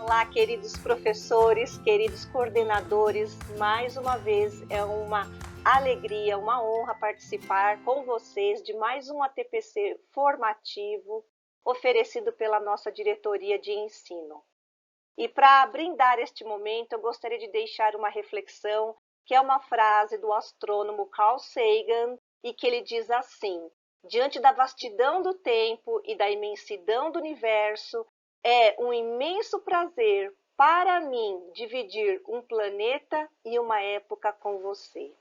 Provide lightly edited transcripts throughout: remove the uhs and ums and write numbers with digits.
Olá, queridos professores, queridos coordenadores, mais uma vez é uma alegria, uma honra participar com vocês de mais um ATPC formativo oferecido pela nossa diretoria de ensino. E para brindar este momento, eu gostaria de deixar uma reflexão, que é uma frase do astrônomo Carl Sagan, e que ele diz assim: diante da vastidão do tempo e da imensidão do universo, é um imenso prazer para mim dividir um planeta e uma época com você.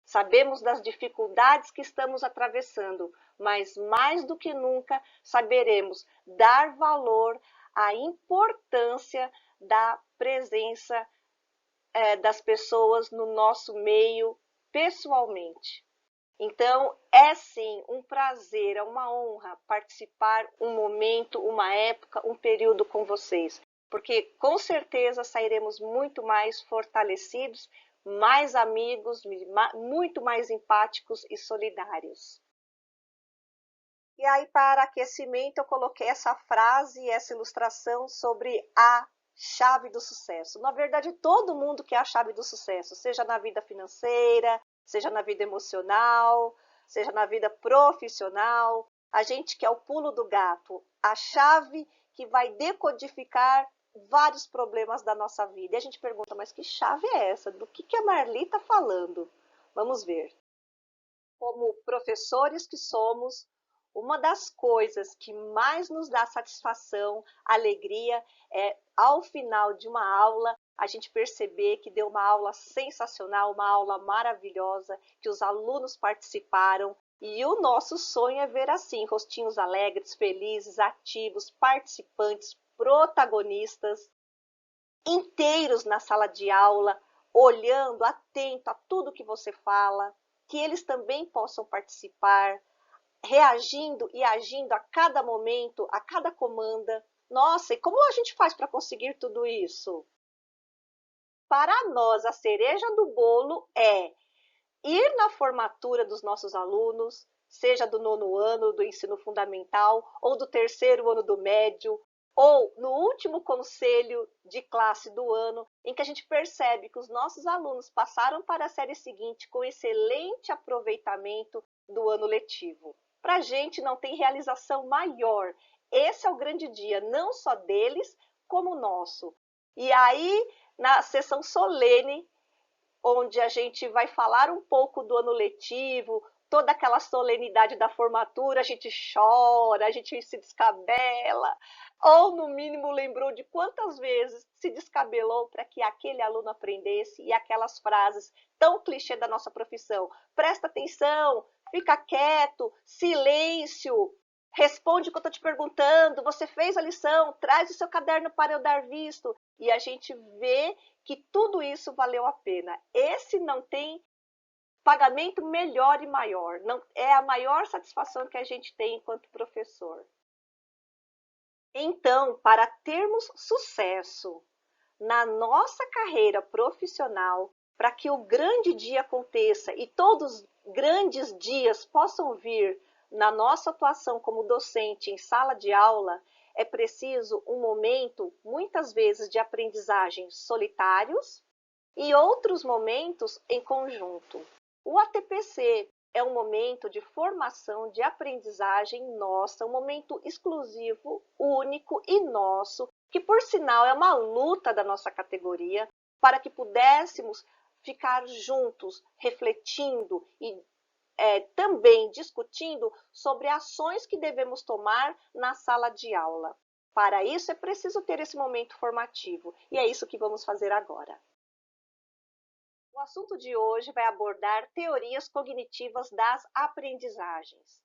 Sabemos das dificuldades que estamos atravessando, mas mais do que nunca saberemos dar valor à importância da presença das pessoas no nosso meio pessoalmente. Então, é sim um prazer, é uma honra participar um momento, uma época, um período com vocês, porque com certeza sairemos muito mais fortalecidos, mais amigos, muito mais empáticos e solidários. E aí, para aquecimento, eu coloquei essa frase e essa ilustração sobre a chave do sucesso. Na verdade, todo mundo quer a chave do sucesso, seja na vida financeira, seja na vida emocional, seja na vida profissional. A gente quer o pulo do gato, a chave que vai decodificar vários problemas da nossa vida. E a gente pergunta, mas que chave é essa? Do que a Marli está falando? Vamos ver. Como professores que somos, uma das coisas que mais nos dá satisfação, alegria, é ao final de uma aula, a gente perceber que deu uma aula sensacional, uma aula maravilhosa, que os alunos participaram. E o nosso sonho é ver assim, rostinhos alegres, felizes, ativos, participantes, protagonistas, inteiros na sala de aula, olhando, atento a tudo que você fala, que eles também possam participar, reagindo e agindo a cada momento, a cada comanda. Nossa, e como a gente faz para conseguir tudo isso? Para nós, a cereja do bolo é ir na formatura dos nossos alunos, seja do 9º ano do ensino fundamental, ou do 3º ano do médio, ou no último conselho de classe do ano, em que a gente percebe que os nossos alunos passaram para a série seguinte com excelente aproveitamento do ano letivo. Para a gente não tem realização maior. Esse é o grande dia, não só deles, como nosso. E aí, na sessão solene, onde a gente vai falar um pouco do ano letivo, toda aquela solenidade da formatura, a gente chora, a gente se descabela, ou no mínimo lembrou de quantas vezes se descabelou para que aquele aluno aprendesse, e aquelas frases tão clichê da nossa profissão: presta atenção, fica quieto, silêncio, responde o que eu estou te perguntando, você fez a lição, traz o seu caderno para eu dar visto. E a gente vê que tudo isso valeu a pena. Esse não tem pagamento melhor e maior. Não, é a maior satisfação que a gente tem enquanto professor. Então, para termos sucesso na nossa carreira profissional, para que o grande dia aconteça e todos os grandes dias possam vir na nossa atuação como docente em sala de aula, é preciso um momento, muitas vezes, de aprendizagem solitários e outros momentos em conjunto. O ATPC é um momento de formação, de aprendizagem nossa, um momento exclusivo, único e nosso, que por sinal é uma luta da nossa categoria, para que pudéssemos ficar juntos, refletindo e também discutindo sobre ações que devemos tomar na sala de aula. Para isso é preciso ter esse momento formativo, e é isso que vamos fazer agora. O assunto de hoje vai abordar teorias cognitivas das aprendizagens.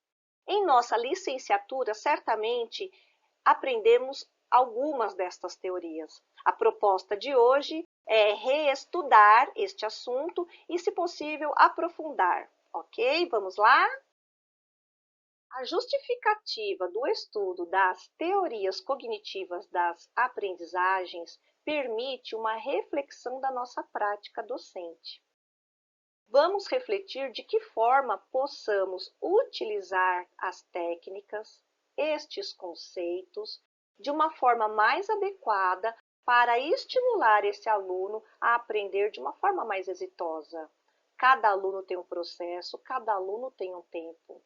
Em nossa licenciatura, certamente, aprendemos algumas destas teorias. A proposta de hoje é reestudar este assunto e, se possível, aprofundar. Ok? Vamos lá? A justificativa do estudo das teorias cognitivas das aprendizagens permite uma reflexão da nossa prática docente. Vamos refletir de que forma possamos utilizar as técnicas, estes conceitos, de uma forma mais adequada para estimular esse aluno a aprender de uma forma mais exitosa. Cada aluno tem um processo, cada aluno tem um tempo.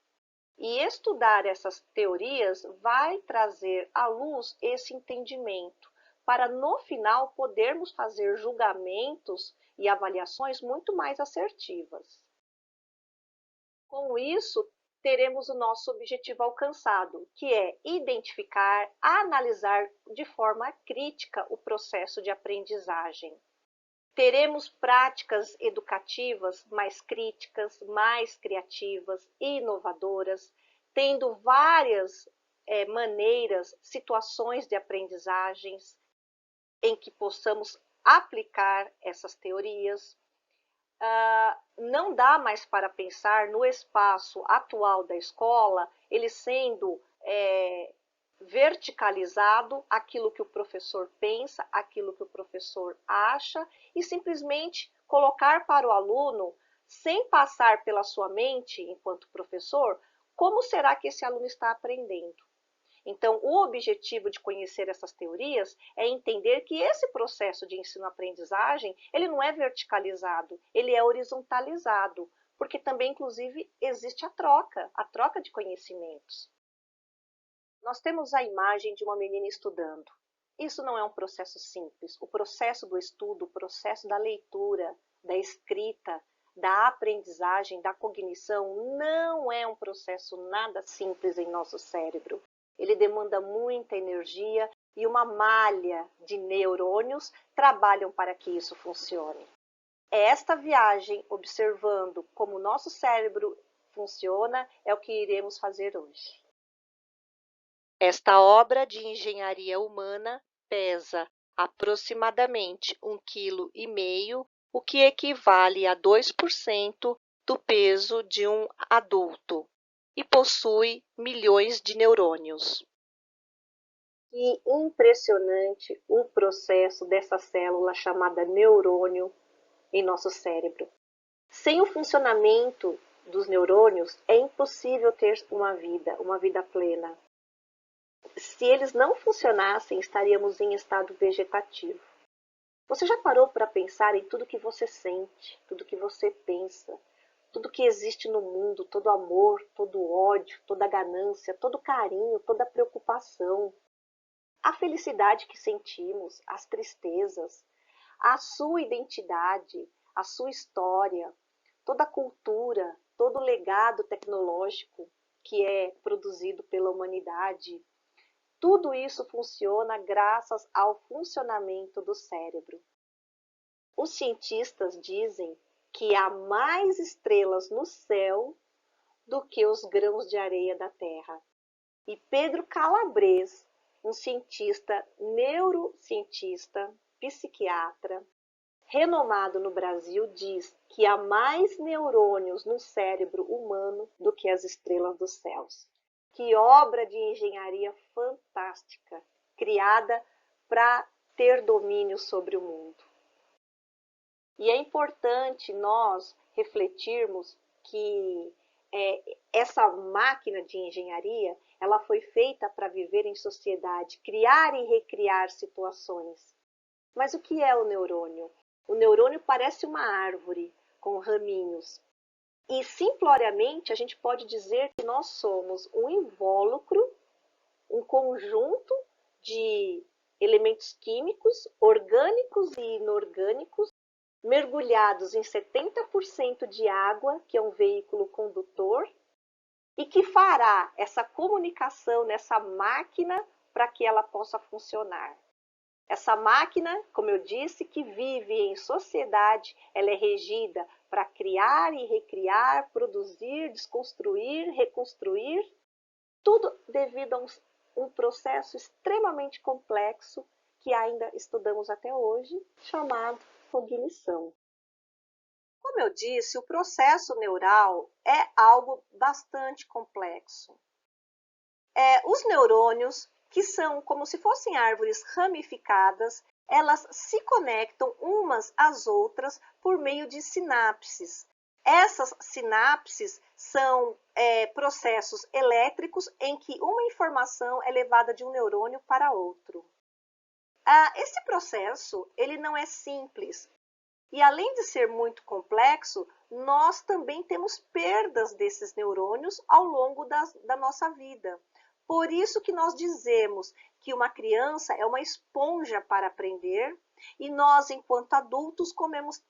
E estudar essas teorias vai trazer à luz esse entendimento, para no final podermos fazer julgamentos e avaliações muito mais assertivas. Com isso, teremos o nosso objetivo alcançado, que é identificar, analisar de forma crítica o processo de aprendizagem. Teremos práticas educativas mais críticas, mais criativas e inovadoras, tendo várias maneiras, situações de aprendizagens em que possamos aplicar essas teorias. Não dá mais para pensar no espaço atual da escola, ele sendo verticalizado, aquilo que o professor pensa, aquilo que o professor acha, e simplesmente colocar para o aluno, sem passar pela sua mente, enquanto professor, como será que esse aluno está aprendendo. Então, o objetivo de conhecer essas teorias é entender que esse processo de ensino-aprendizagem, ele não é verticalizado, ele é horizontalizado, porque também, inclusive, existe a troca de conhecimentos. Nós temos a imagem de uma menina estudando. Isso não é um processo simples. O processo do estudo, o processo da leitura, da escrita, da aprendizagem, da cognição, não é um processo nada simples em nosso cérebro. Ele demanda muita energia e uma malha de neurônios trabalham para que isso funcione. É esta viagem, observando como o nosso cérebro funciona, é o que iremos fazer hoje. Esta obra de engenharia humana pesa aproximadamente 1,5 kg, o que equivale a 2% do peso de um adulto, e possui milhões de neurônios. Que impressionante o processo dessa célula chamada neurônio em nosso cérebro. Sem o funcionamento dos neurônios, é impossível ter uma vida plena. Se eles não funcionassem, estaríamos em estado vegetativo. Você já parou para pensar em tudo que você sente, tudo que você pensa, tudo que existe no mundo, todo amor, todo ódio, toda ganância, todo carinho, toda preocupação, a felicidade que sentimos, as tristezas, a sua identidade, a sua história, toda a cultura, todo o legado tecnológico que é produzido pela humanidade. Tudo isso funciona graças ao funcionamento do cérebro. Os cientistas dizem que há mais estrelas no céu do que os grãos de areia da Terra. E Pedro Calabres, um cientista, neurocientista, psiquiatra, renomado no Brasil, diz que há mais neurônios no cérebro humano do que as estrelas dos céus. Que obra de engenharia fantástica, criada para ter domínio sobre o mundo. E é importante nós refletirmos que essa máquina de engenharia, ela foi feita para viver em sociedade, criar e recriar situações. Mas o que é o neurônio? O neurônio parece uma árvore com raminhos. E, simploriamente, a gente pode dizer que nós somos um invólucro, um conjunto de elementos químicos, orgânicos e inorgânicos, mergulhados em 70% de água, que é um veículo condutor, e que fará essa comunicação nessa máquina para que ela possa funcionar. Essa máquina, como eu disse, que vive em sociedade, ela é regida para criar e recriar, produzir, desconstruir, reconstruir, tudo devido a um processo extremamente complexo que ainda estudamos até hoje, chamado cognição. Como eu disse, o processo neural é algo bastante complexo. Os neurônios, que são como se fossem árvores ramificadas, elas se conectam umas às outras por meio de sinapses. Essas sinapses são processos elétricos em que uma informação é levada de um neurônio para outro. Esse processo, ele não é simples. E além de ser muito complexo, nós também temos perdas desses neurônios ao longo da nossa vida. Por isso que nós dizemos que uma criança é uma esponja para aprender e nós, enquanto adultos,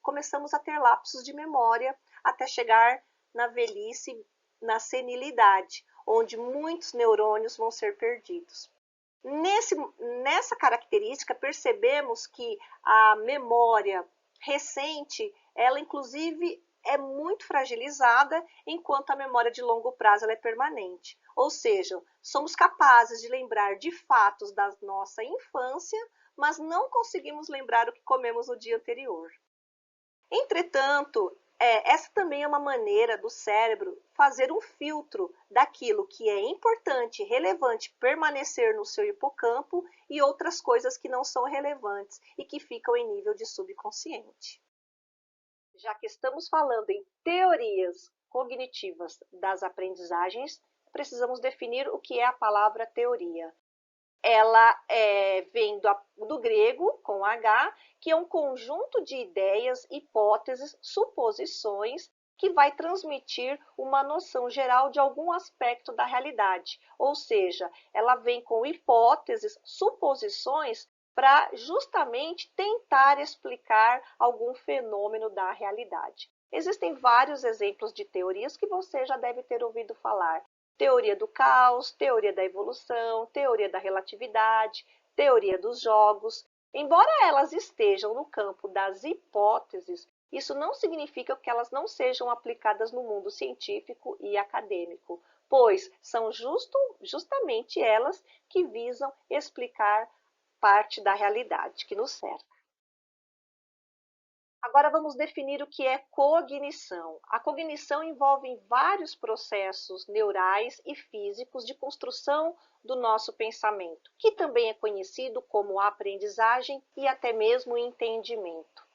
começamos a ter lapsos de memória até chegar na velhice, na senilidade, onde muitos neurônios vão ser perdidos. Nessa característica, percebemos que a memória recente, ela inclusive é muito fragilizada, enquanto a memória de longo prazo ela é permanente. Ou seja, somos capazes de lembrar de fatos da nossa infância, mas não conseguimos lembrar o que comemos no dia anterior. Entretanto, essa também é uma maneira do cérebro fazer um filtro daquilo que é importante, relevante permanecer no seu hipocampo e outras coisas que não são relevantes e que ficam em nível de subconsciente. Já que estamos falando em teorias cognitivas das aprendizagens, precisamos definir o que é a palavra teoria. Ela vem do grego, com H, que é um conjunto de ideias, hipóteses, suposições, que vai transmitir uma noção geral de algum aspecto da realidade. Ou seja, ela vem com hipóteses, suposições, para justamente tentar explicar algum fenômeno da realidade. Existem vários exemplos de teorias que você já deve ter ouvido falar. Teoria do caos, teoria da evolução, teoria da relatividade, teoria dos jogos. Embora elas estejam no campo das hipóteses, isso não significa que elas não sejam aplicadas no mundo científico e acadêmico, pois são justamente elas que visam explicar parte da realidade que nos cerca. Agora vamos definir o que é cognição. A cognição envolve vários processos neurais e físicos de construção do nosso pensamento, que também é conhecido como aprendizagem e até mesmo entendimento.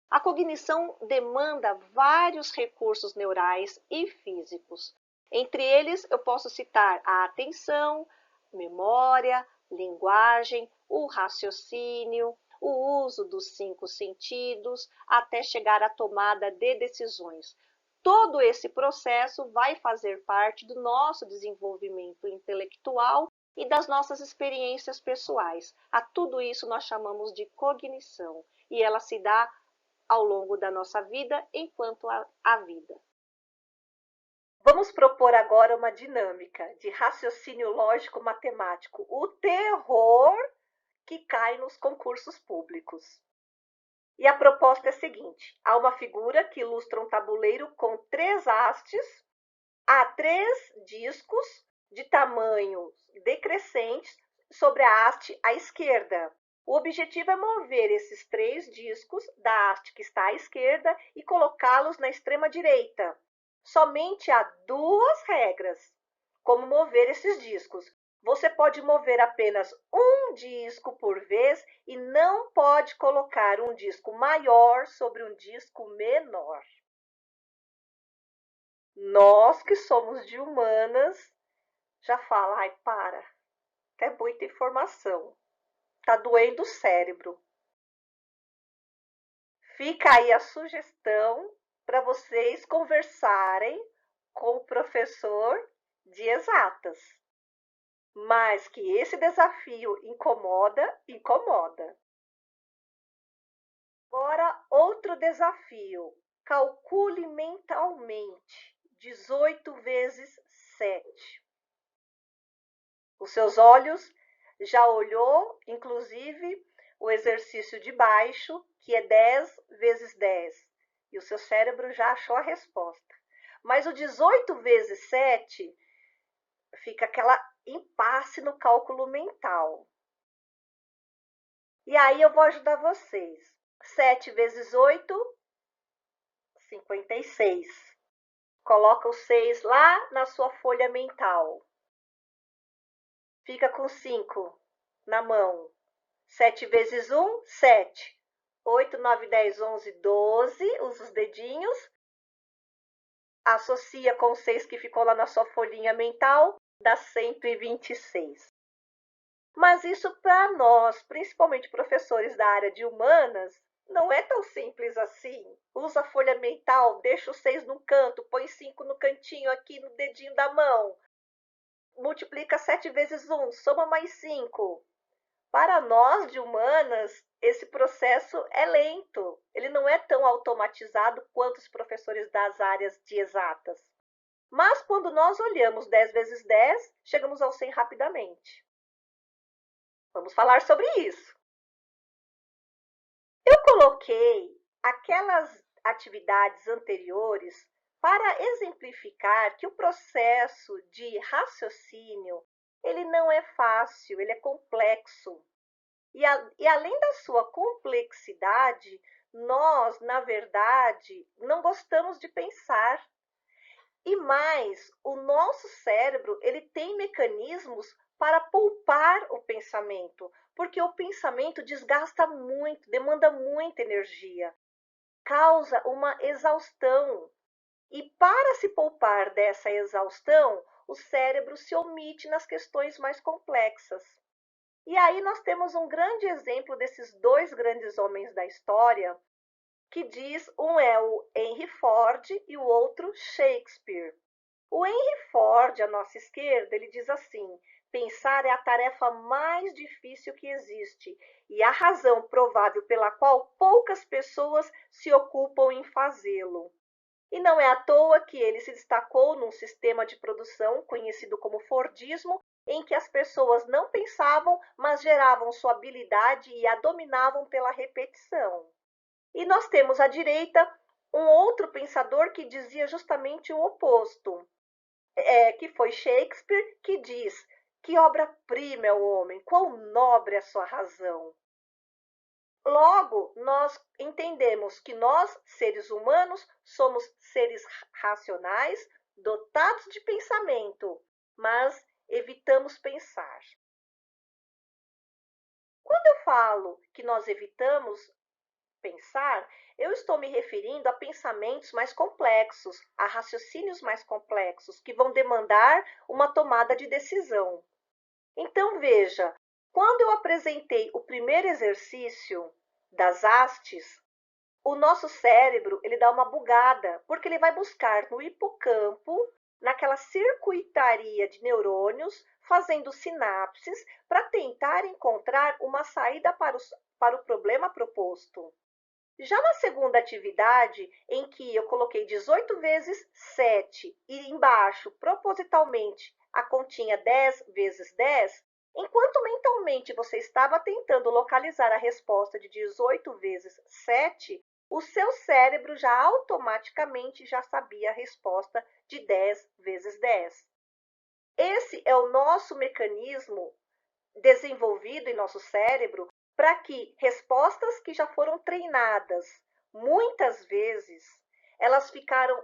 A cognição demanda vários recursos neurais e físicos. Entre eles, eu posso citar a atenção, memória, linguagem, o raciocínio, o uso dos 5 sentidos, até chegar à tomada de decisões. Todo esse processo vai fazer parte do nosso desenvolvimento intelectual e das nossas experiências pessoais. A tudo isso nós chamamos de cognição, e ela se dá ao longo da nossa vida enquanto há vida. Vamos propor agora uma dinâmica de raciocínio lógico-matemático, o terror que cai nos concursos públicos. E a proposta é a seguinte: há uma figura que ilustra um tabuleiro com 3 hastes, há 3 discos de tamanhos decrescentes sobre a haste à esquerda. O objetivo é mover esses 3 discos da haste que está à esquerda e colocá-los na extrema direita. Somente há 2 regras como mover esses discos. Você pode mover apenas um disco por vez e não pode colocar um disco maior sobre um disco menor. Nós que somos de humanas já fala, ai, para, é muita informação, tá doendo o cérebro. Fica aí a sugestão para vocês conversarem com o professor de exatas. Mas que esse desafio incomoda, incomoda. Agora, outro desafio. Calcule mentalmente 18 vezes 7. Os seus olhos já olhou, inclusive, o exercício de baixo, que é 10 vezes 10. E o seu cérebro já achou a resposta. Mas o 18 vezes 7 fica aquela impasse no cálculo mental. E aí eu vou ajudar vocês. 7 vezes 8, 56. Coloca o 6 lá na sua folha mental. Fica com 5 na mão. 7 vezes 1, 7. 8, 9, 10, 11, 12. Usa os dedinhos. Associa com o 6 que ficou lá na sua folhinha mental. Dá 126. Mas isso para nós, principalmente professores da área de humanas, não é tão simples assim. Usa a folha mental, deixa os 6 num canto, põe 5 no cantinho aqui no dedinho da mão. Multiplica 7 vezes 1, soma mais 5. Para nós de humanas, esse processo é lento. Ele não é tão automatizado quanto os professores das áreas de exatas. Mas quando nós olhamos 10 vezes 10, chegamos ao 100 rapidamente. Vamos falar sobre isso. Eu coloquei aquelas atividades anteriores para exemplificar que o processo de raciocínio, ele não é fácil, ele é complexo. E além da sua complexidade, nós, na verdade, não gostamos de pensar. E mais, o nosso cérebro, ele tem mecanismos para poupar o pensamento, porque o pensamento desgasta muito, demanda muita energia, causa uma exaustão. E para se poupar dessa exaustão, o cérebro se omite nas questões mais complexas. E aí nós temos um grande exemplo desses dois grandes homens da história, que diz, um é o Henry Ford e o outro Shakespeare. O Henry Ford, à nossa esquerda, ele diz assim: pensar é a tarefa mais difícil que existe e a razão provável pela qual poucas pessoas se ocupam em fazê-lo. E não é à toa que ele se destacou num sistema de produção conhecido como Fordismo, em que as pessoas não pensavam, mas geravam sua habilidade e a dominavam pela repetição. E nós temos à direita um outro pensador que dizia justamente o oposto, que foi Shakespeare, que diz: que obra-prima é o homem, quão nobre é a sua razão. Logo, nós entendemos que nós, seres humanos, somos seres racionais, dotados de pensamento, mas evitamos pensar. Quando eu falo que nós evitamos pensar, eu estou me referindo a pensamentos mais complexos, a raciocínios mais complexos, que vão demandar uma tomada de decisão. Então, veja, quando eu apresentei o primeiro exercício das hastes, o nosso cérebro ele dá uma bugada, porque ele vai buscar no hipocampo, naquela circuitaria de neurônios, fazendo sinapses para tentar encontrar uma saída para o problema proposto. Já na segunda atividade, em que eu coloquei 18 vezes 7 e embaixo, propositalmente, a continha 10 vezes 10, enquanto mentalmente você estava tentando localizar a resposta de 18 vezes 7, o seu cérebro já automaticamente já sabia a resposta de 10 vezes 10. Esse é o nosso mecanismo desenvolvido em nosso cérebro para que respostas que já foram treinadas muitas vezes, elas ficaram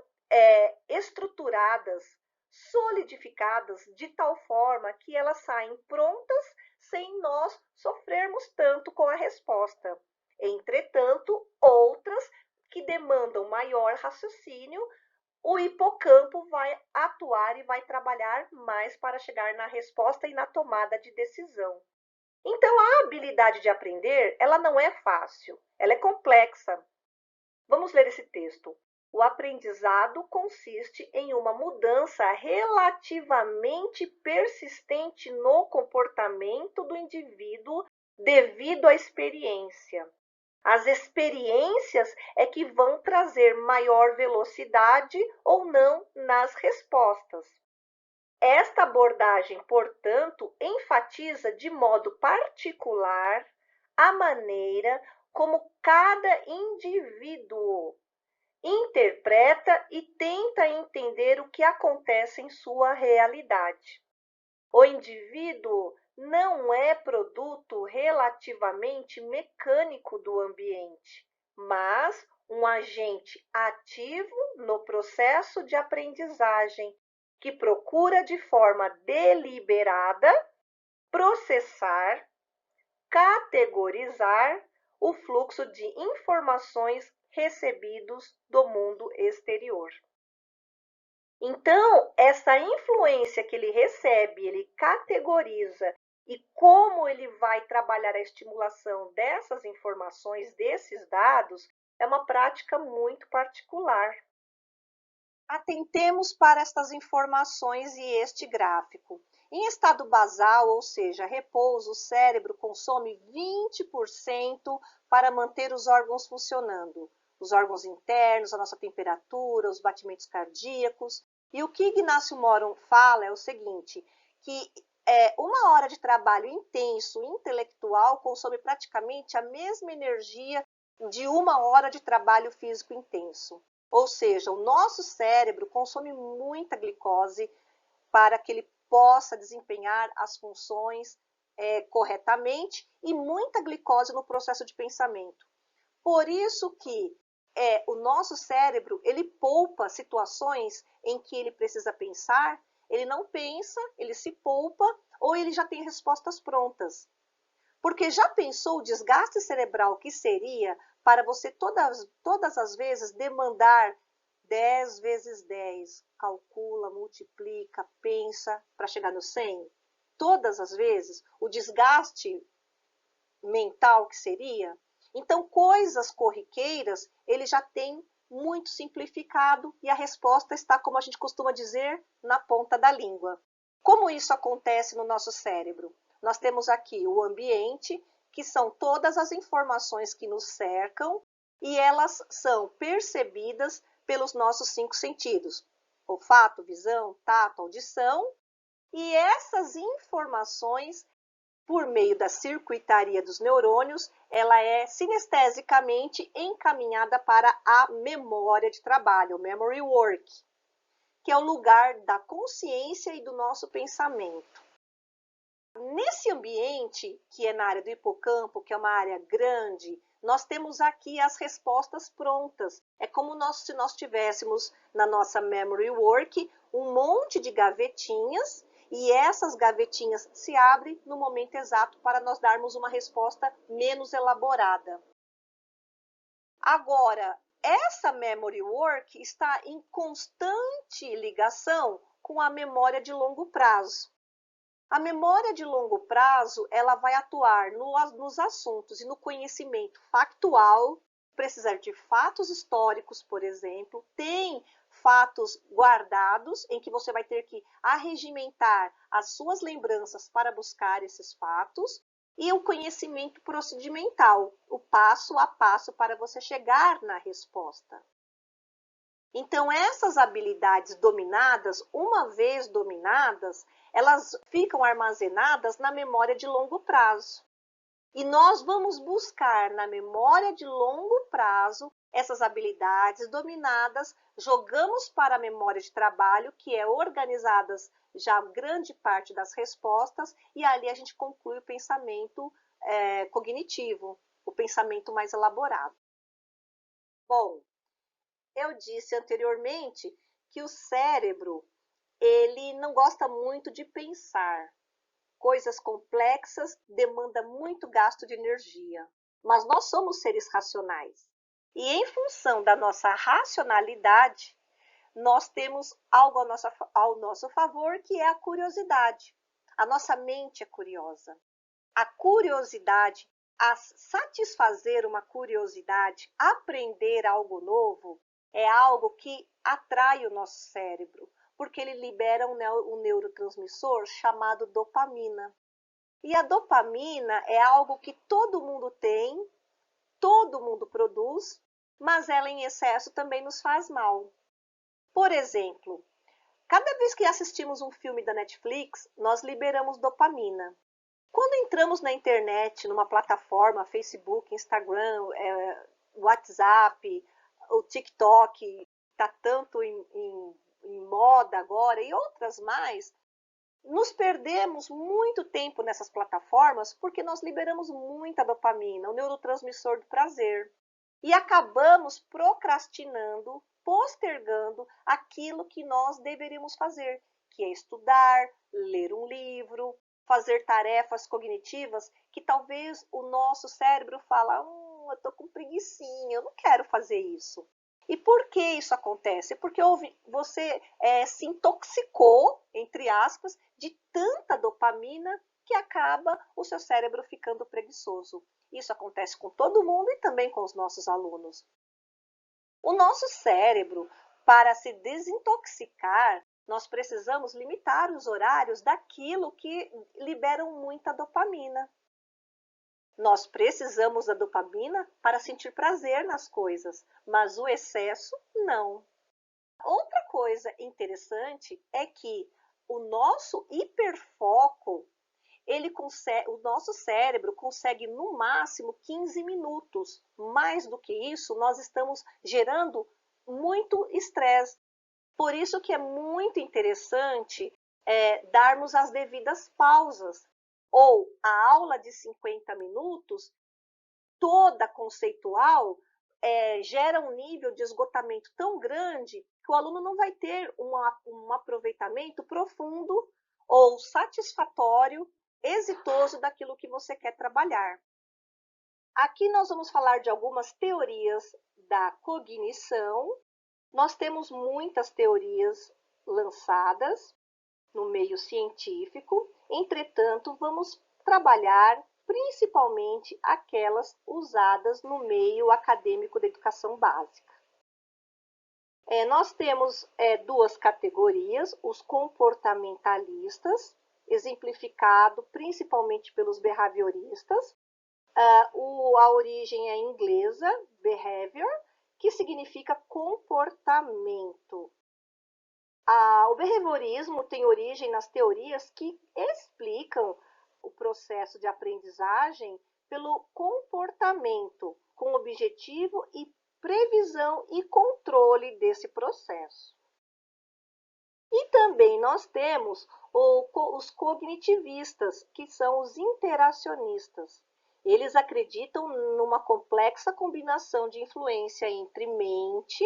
estruturadas, solidificadas de tal forma que elas saem prontas sem nós sofrermos tanto com a resposta. Entretanto, outras que demandam maior raciocínio, o hipocampo vai atuar e vai trabalhar mais para chegar na resposta e na tomada de decisão. Então, a habilidade de aprender, ela não é fácil, ela é complexa. Vamos ler esse texto. O aprendizado consiste em uma mudança relativamente persistente no comportamento do indivíduo devido à experiência. As experiências é que vão trazer maior velocidade ou não nas respostas. Esta abordagem, portanto, enfatiza de modo particular a maneira como cada indivíduo interpreta e tenta entender o que acontece em sua realidade. O indivíduo não é produto relativamente mecânico do ambiente, mas um agente ativo no processo de aprendizagem, que procura de forma deliberada processar, categorizar o fluxo de informações recebidos do mundo exterior. Então, essa influência que ele recebe, ele categoriza E como ele vai trabalhar a estimulação dessas informações, desses dados, é uma prática muito particular. Atentemos para estas informações e este gráfico. Em estado basal, ou seja, repouso, o cérebro consome 20% para manter os órgãos funcionando. Os órgãos internos, a nossa temperatura, os batimentos cardíacos. E o que Ignacio Moron fala é o seguinte, que uma hora de trabalho intenso, intelectual, consome praticamente a mesma energia de uma hora de trabalho físico intenso. Ou seja, o nosso cérebro consome muita glicose para que ele possa desempenhar as funções corretamente e muita glicose no processo de pensamento. Por isso que o nosso cérebro, ele poupa situações em que ele precisa pensar, ele não pensa, ele se poupa ou ele já tem respostas prontas. Porque já pensou o desgaste cerebral que seria para você todas as vezes demandar 10 vezes 10, calcula, multiplica, pensa para chegar no 100? Todas as vezes, o desgaste mental que seria. Então, coisas corriqueiras, ele já tem muito simplificado e a resposta está, como a gente costuma dizer, na ponta da língua. Como isso acontece no nosso cérebro? Nós temos aqui o ambiente, que são todas as informações que nos cercam e elas são percebidas pelos nossos 5 sentidos: olfato, visão, tato, audição. E essas informações, por meio da circuitaria dos neurônios, ela é sinestesicamente encaminhada para a memória de trabalho, o memory work, que é o lugar da consciência e do nosso pensamento. Nesse ambiente, que é na área do hipocampo, que é uma área grande, nós temos aqui as respostas prontas. É como se nós tivéssemos na nossa memory work um monte de gavetinhas e essas gavetinhas se abrem no momento exato para nós darmos uma resposta menos elaborada. Agora, essa memory work está em constante ligação com a memória de longo prazo. A memória de longo prazo, ela vai atuar nos assuntos e no conhecimento factual, precisar de fatos históricos, por exemplo, tem fatos guardados em que você vai ter que arregimentar as suas lembranças para buscar esses fatos, e o conhecimento procedimental, o passo a passo para você chegar na resposta. Então, essas habilidades dominadas, uma vez dominadas, elas ficam armazenadas na memória de longo prazo. E nós vamos buscar na memória de longo prazo essas habilidades dominadas, jogamos para a memória de trabalho, que é organizadas já grande parte das respostas, e ali a gente conclui o pensamento cognitivo, o pensamento mais elaborado. Bom, eu disse anteriormente que o cérebro, ele não gosta muito de pensar. Coisas complexas demandam muito gasto de energia. Mas nós somos seres racionais. E em função da nossa racionalidade, nós temos algo ao nosso favor, que é a curiosidade. A nossa mente é curiosa. A curiosidade, a satisfazer uma curiosidade, aprender algo novo, é algo que atrai o nosso cérebro, porque ele libera um neurotransmissor chamado dopamina. E a dopamina é algo que todo mundo tem, todo mundo produz, mas ela em excesso também nos faz mal. Por exemplo, cada vez que assistimos um filme da Netflix, nós liberamos dopamina. Quando entramos na internet, numa plataforma, Facebook, Instagram, WhatsApp, o TikTok, está tanto em moda agora, e outras mais, nos perdemos muito tempo nessas plataformas porque nós liberamos muita dopamina, o neurotransmissor do prazer, e acabamos procrastinando, postergando aquilo que nós deveríamos fazer, que é estudar, ler um livro, fazer tarefas cognitivas que talvez o nosso cérebro fala, eu estou com preguicinha, eu não quero fazer isso. E por que isso acontece? Porque você se intoxicou, entre aspas, de tanta dopamina que acaba o seu cérebro ficando preguiçoso. Isso acontece com todo mundo e também com os nossos alunos. O nosso cérebro, para se desintoxicar, nós precisamos limitar os horários daquilo que liberam muita dopamina. Nós precisamos da dopamina para sentir prazer nas coisas, mas o excesso não. Outra coisa interessante é que o nosso hiperfoco, o nosso cérebro consegue no máximo 15 minutos. Mais do que isso, nós estamos gerando muito estresse. Por isso que é muito interessante darmos as devidas pausas. Ou a aula de 50 minutos, toda conceitual, gera um nível de esgotamento tão grande que o aluno não vai ter um aproveitamento profundo ou satisfatório, exitoso daquilo que você quer trabalhar. Aqui nós vamos falar de algumas teorias da cognição. Nós temos muitas teorias lançadas no meio científico, entretanto, vamos trabalhar principalmente aquelas usadas no meio acadêmico da educação básica. Nós temos duas categorias, os comportamentalistas, exemplificado principalmente pelos behavioristas. A origem é inglesa, behavior, que significa comportamento. O behaviorismo tem origem nas teorias que explicam o processo de aprendizagem pelo comportamento, com objetivo e previsão e controle desse processo. E também nós temos os cognitivistas, que são os interacionistas. Eles acreditam numa complexa combinação de influência entre mente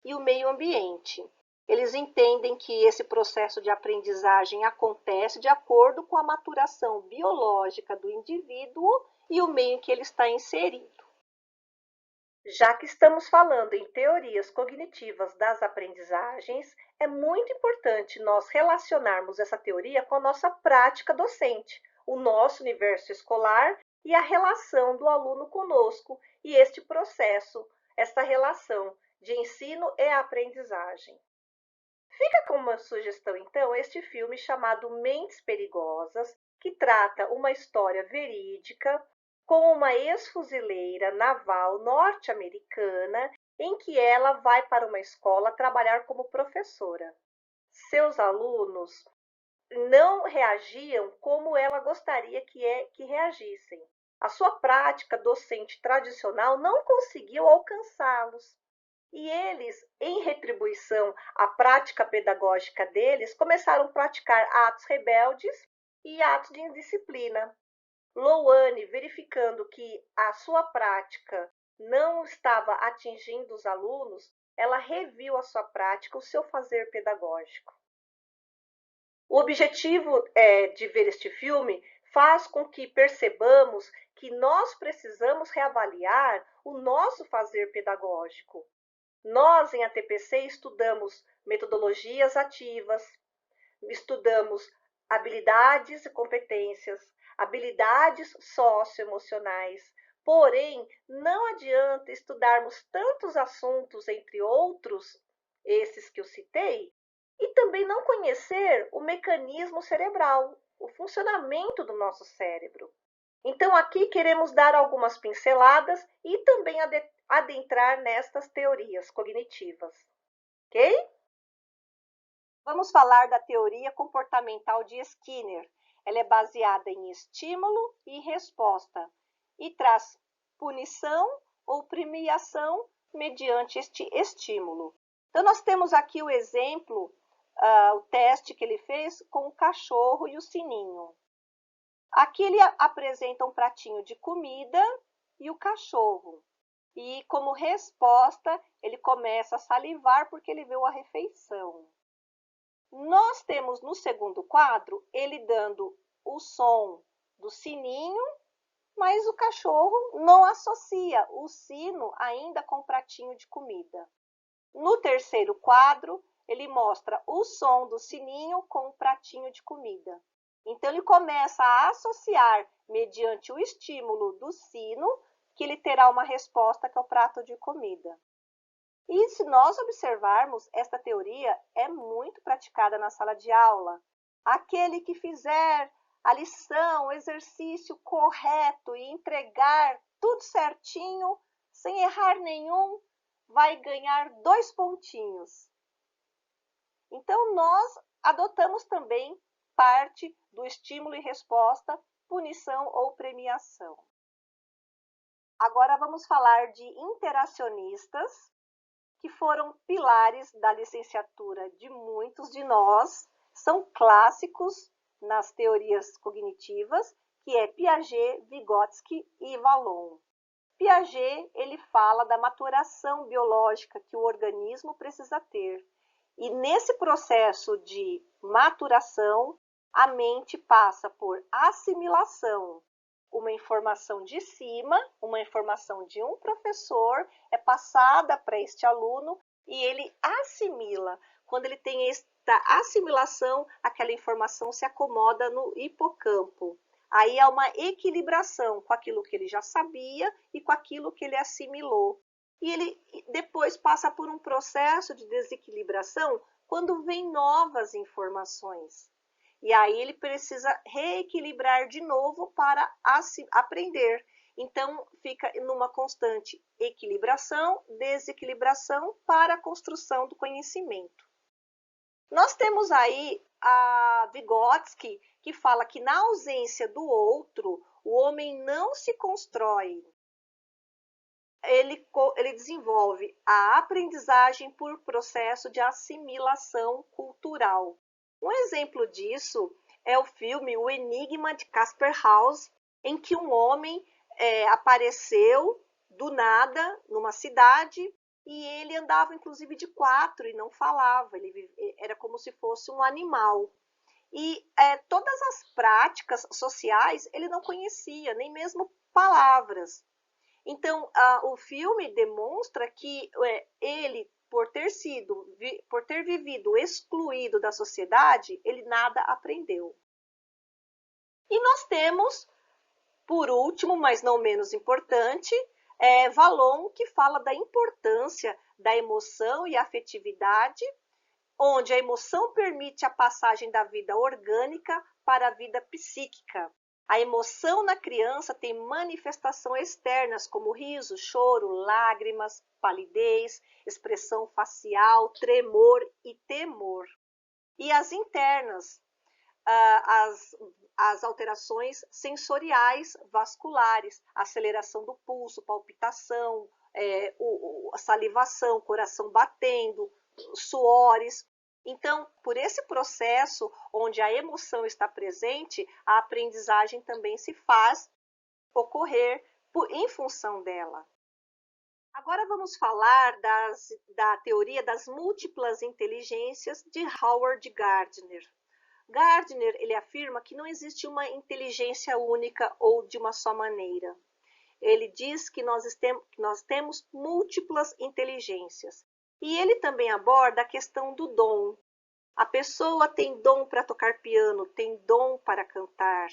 e o meio ambiente. Eles entendem que esse processo de aprendizagem acontece de acordo com a maturação biológica do indivíduo e o meio em que ele está inserido. Já que estamos falando em teorias cognitivas das aprendizagens, é muito importante nós relacionarmos essa teoria com a nossa prática docente, o nosso universo escolar e a relação do aluno conosco e este processo, esta relação de ensino e aprendizagem. Fica como uma sugestão, então, este filme chamado Mentes Perigosas, que trata uma história verídica com uma ex-fuzileira naval norte-americana em que ela vai para uma escola trabalhar como professora. Seus alunos não reagiam como ela gostaria que reagissem. A sua prática docente tradicional não conseguiu alcançá-los. E eles, em retribuição à prática pedagógica deles, começaram a praticar atos rebeldes e atos de indisciplina. Louane, verificando que a sua prática não estava atingindo os alunos, ela reviu a sua prática, o seu fazer pedagógico. O objetivo de ver este filme faz com que percebamos que nós precisamos reavaliar o nosso fazer pedagógico. Nós, em ATPC, estudamos metodologias ativas, estudamos habilidades e competências, habilidades socioemocionais. Porém, não adianta estudarmos tantos assuntos, entre outros, esses que eu citei, e também não conhecer o mecanismo cerebral, o funcionamento do nosso cérebro. Então, aqui queremos dar algumas pinceladas e também adentrar nestas teorias cognitivas. Ok? Vamos falar da teoria comportamental de Skinner. Ela é baseada em estímulo e resposta e traz punição ou premiação mediante este estímulo. Então, nós temos aqui o exemplo, o teste que ele fez com o cachorro e o sininho. Aqui ele apresenta um pratinho de comida e o cachorro. E como resposta, ele começa a salivar porque ele viu a refeição. Nós temos no segundo quadro ele dando o som do sininho, mas o cachorro não associa o sino ainda com o pratinho de comida. No terceiro quadro, ele mostra o som do sininho com o pratinho de comida. Então, ele começa a associar, mediante o estímulo do sino, que ele terá uma resposta que é o prato de comida. E se nós observarmos, esta teoria é muito praticada na sala de aula. Aquele que fizer a lição, o exercício correto e entregar tudo certinho, sem errar nenhum, vai ganhar 2 pontinhos. Então, nós adotamos também parte do estímulo e resposta, punição ou premiação. Agora vamos falar de interacionistas, que foram pilares da licenciatura de muitos de nós, são clássicos nas teorias cognitivas, que é Piaget, Vygotsky e Vallon. Piaget, ele fala da maturação biológica que o organismo precisa ter. E nesse processo de maturação, a mente passa por assimilação. Uma informação de cima, uma informação de um professor, é passada para este aluno e ele assimila. Quando ele tem esta assimilação, aquela informação se acomoda no hipocampo. Aí há uma equilibração com aquilo que ele já sabia e com aquilo que ele assimilou. E ele depois passa por um processo de desequilibração quando vem novas informações. E aí ele precisa reequilibrar de novo para aprender. Então, fica numa constante equilibração, desequilibração para a construção do conhecimento. Nós temos aí a Vygotsky, que fala que na ausência do outro, o homem não se constrói. Ele desenvolve a aprendizagem por processo de assimilação cultural. Um exemplo disso é o filme O Enigma de Casper House, em que um homem apareceu do nada numa cidade e ele andava inclusive de 4 e não falava, era como se fosse um animal. E todas as práticas sociais ele não conhecia, nem mesmo palavras. Então, o filme demonstra que ele, por ter vivido excluído da sociedade, ele nada aprendeu. E nós temos, por último, mas não menos importante, Vallon, que fala da importância da emoção e afetividade, onde a emoção permite a passagem da vida orgânica para a vida psíquica. A emoção na criança tem manifestações externas como riso, choro, lágrimas, palidez, expressão facial, tremor e temor. E as internas, as alterações sensoriais vasculares, aceleração do pulso, palpitação, salivação, coração batendo, suores. Então, por esse processo onde a emoção está presente, a aprendizagem também se faz ocorrer em função dela. Agora vamos falar da teoria das múltiplas inteligências de Howard Gardner. Gardner, ele afirma que não existe uma inteligência única ou de uma só maneira. Ele diz que nós temos múltiplas inteligências. E ele também aborda a questão do dom. A pessoa tem dom para tocar piano, tem dom para cantar,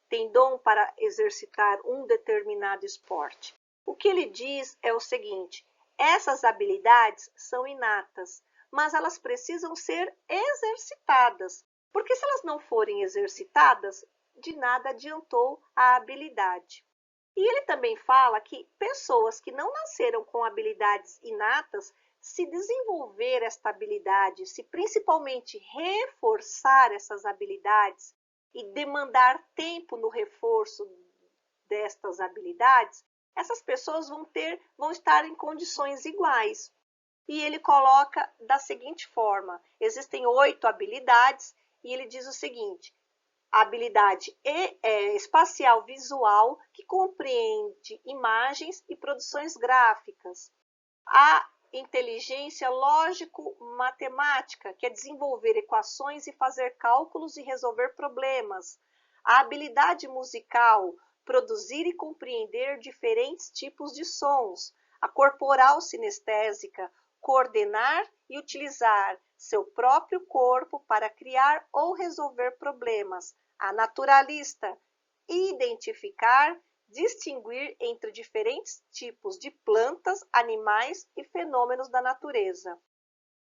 tem dom para exercitar um determinado esporte. O que ele diz é o seguinte: essas habilidades são inatas, mas elas precisam ser exercitadas, porque se elas não forem exercitadas, de nada adiantou a habilidade. E ele também fala que pessoas que não nasceram com habilidades inatas, se desenvolver esta habilidade, se principalmente reforçar essas habilidades e demandar tempo no reforço destas habilidades, essas pessoas vão estar em condições iguais. E ele coloca da seguinte forma: existem 8 habilidades e ele diz o seguinte: a habilidade espacial visual, que compreende imagens e produções gráficas. A inteligência lógico-matemática, que é desenvolver equações e fazer cálculos e resolver problemas. A habilidade musical, produzir e compreender diferentes tipos de sons. A corporal sinestésica, coordenar e utilizar seu próprio corpo para criar ou resolver problemas. A naturalista, identificar, distinguir entre diferentes tipos de plantas, animais e fenômenos da natureza.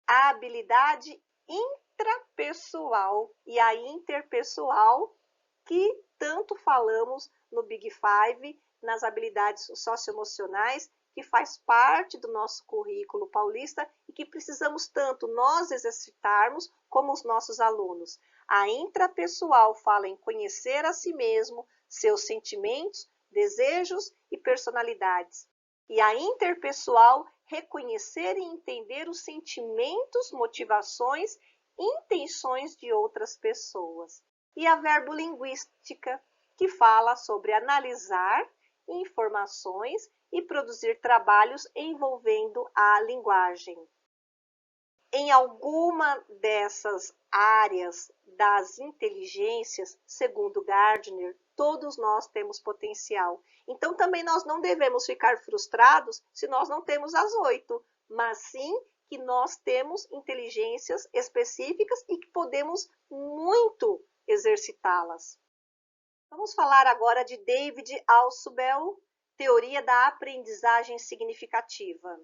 A habilidade intrapessoal e a interpessoal, que tanto falamos no Big Five, nas habilidades socioemocionais, que faz parte do nosso currículo paulista e que precisamos tanto nós exercitarmos como os nossos alunos. A intrapessoal fala em conhecer a si mesmo, seus sentimentos, desejos e personalidades. E a interpessoal, reconhecer e entender os sentimentos, motivações, intenções de outras pessoas. E a verbolinguística, que fala sobre analisar informações e produzir trabalhos envolvendo a linguagem. Em alguma dessas áreas das inteligências, segundo Gardner, todos nós temos potencial. Então também nós não devemos ficar frustrados se nós não temos as 8, mas sim que nós temos inteligências específicas e que podemos muito exercitá-las. Vamos falar agora de David Ausubel, teoria da aprendizagem significativa.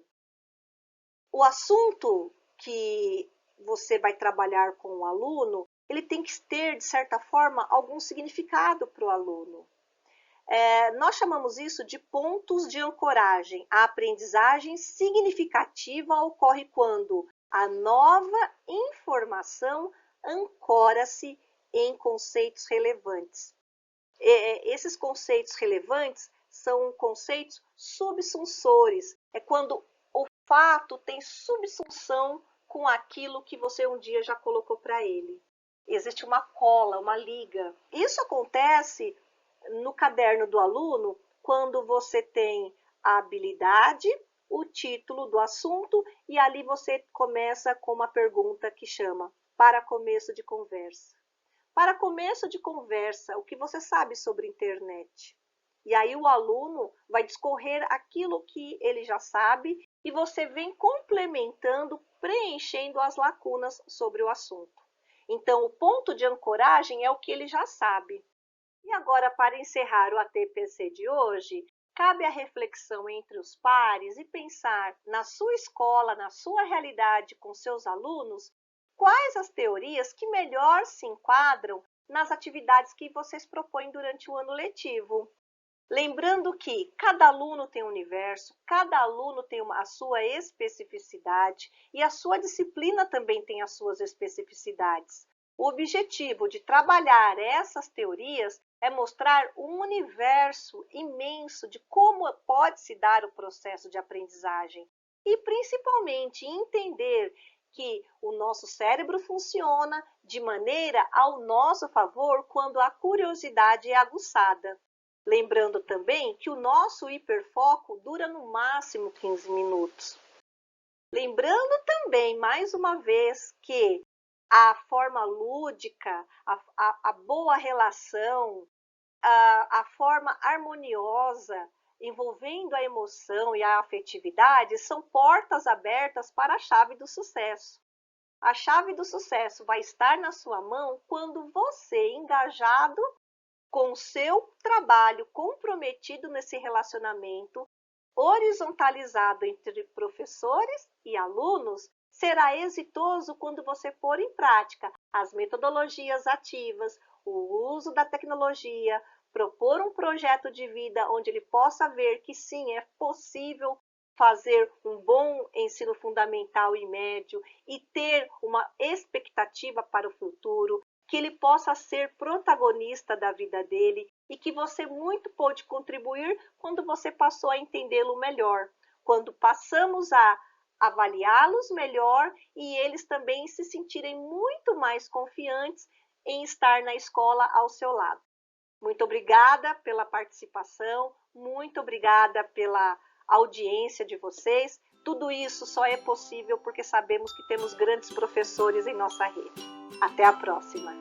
O assunto que você vai trabalhar com o aluno, ele tem que ter, de certa forma, algum significado para o aluno. Nós chamamos isso de pontos de ancoragem. A aprendizagem significativa ocorre quando a nova informação ancora-se em conceitos relevantes. Esses conceitos relevantes são conceitos subsunsores. É quando o fato tem subsunção com aquilo que você um dia já colocou para ele. Existe uma cola, uma liga. Isso acontece no caderno do aluno quando você tem a habilidade, o título do assunto e ali você começa com uma pergunta que chama para começo de conversa. Para começo de conversa, o que você sabe sobre internet? E aí o aluno vai discorrer aquilo que ele já sabe e você vem complementando, preenchendo as lacunas sobre o assunto. Então, o ponto de ancoragem é o que ele já sabe. E agora, para encerrar o ATPC de hoje, cabe a reflexão entre os pares e pensar na sua escola, na sua realidade com seus alunos, quais as teorias que melhor se enquadram nas atividades que vocês propõem durante o ano letivo. Lembrando que cada aluno tem um universo, cada aluno tem a sua especificidade e a sua disciplina também tem as suas especificidades. O objetivo de trabalhar essas teorias é mostrar um universo imenso de como pode se dar o processo de aprendizagem e, principalmente, entender que o nosso cérebro funciona de maneira ao nosso favor quando a curiosidade é aguçada. Lembrando também que o nosso hiperfoco dura no máximo 15 minutos. Lembrando também, mais uma vez, que a forma lúdica, a boa relação, a forma harmoniosa, envolvendo a emoção e a afetividade, são portas abertas para a chave do sucesso. A chave do sucesso vai estar na sua mão quando você, engajado com o seu trabalho, comprometido nesse relacionamento, horizontalizado entre professores e alunos, será exitoso quando você pôr em prática as metodologias ativas, o uso da tecnologia, propor um projeto de vida onde ele possa ver que sim, é possível fazer um bom ensino fundamental e médio e ter uma expectativa para o futuro, que ele possa ser protagonista da vida dele e que você muito pôde contribuir quando você passou a entendê-lo melhor, quando passamos a avaliá-los melhor e eles também se sentirem muito mais confiantes em estar na escola ao seu lado. Muito obrigada pela participação, muito obrigada pela audiência de vocês. Tudo isso só é possível porque sabemos que temos grandes professores em nossa rede. Até a próxima!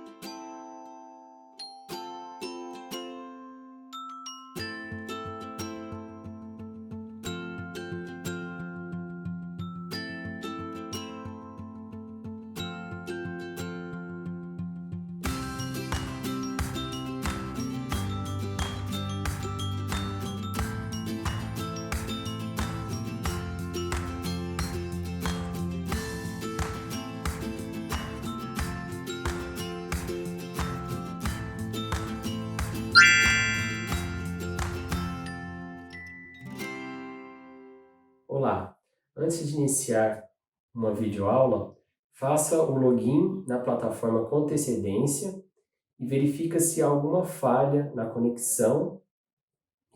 Olá! Antes de iniciar uma videoaula, faça o login na plataforma com antecedência e verifica se há alguma falha na conexão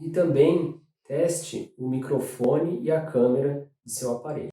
e também teste o microfone e a câmera de seu aparelho.